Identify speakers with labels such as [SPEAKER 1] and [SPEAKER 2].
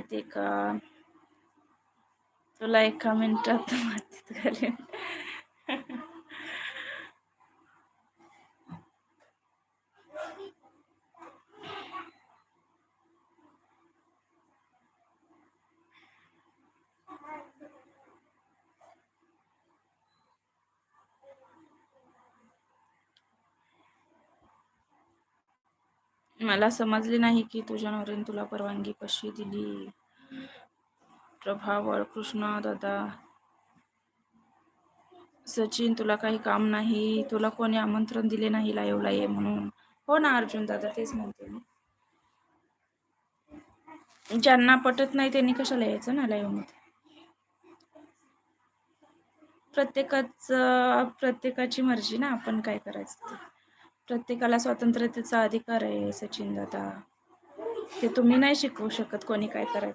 [SPEAKER 1] माहिती का? तुला एका मिनिटात मातीत घालेन. मला समजले नाही की तुझ्या नवऱ्याने तुला परवानगी कशी दिली. प्रभावळ कृष्णा दादा. सचिन, तुला काही काम नाही? तुला कोणी आमंत्रण दिले नाही लाईव्हला ये म्हणून? हो ना अर्जुन दादा, तेच म्हणते मी. ज्यांना पटत नाही त्यांनी कशाला यायचं ना लाईव्ह मध्ये. प्रत्येकाची मर्जी ना, आपण काय करायचं ते. प्रत्येकाला स्वातंत्र्याचा अधिकार आहे सचिन दादा. ते तुम्ही नाही शिकवू शकत कोणी काय करायचं.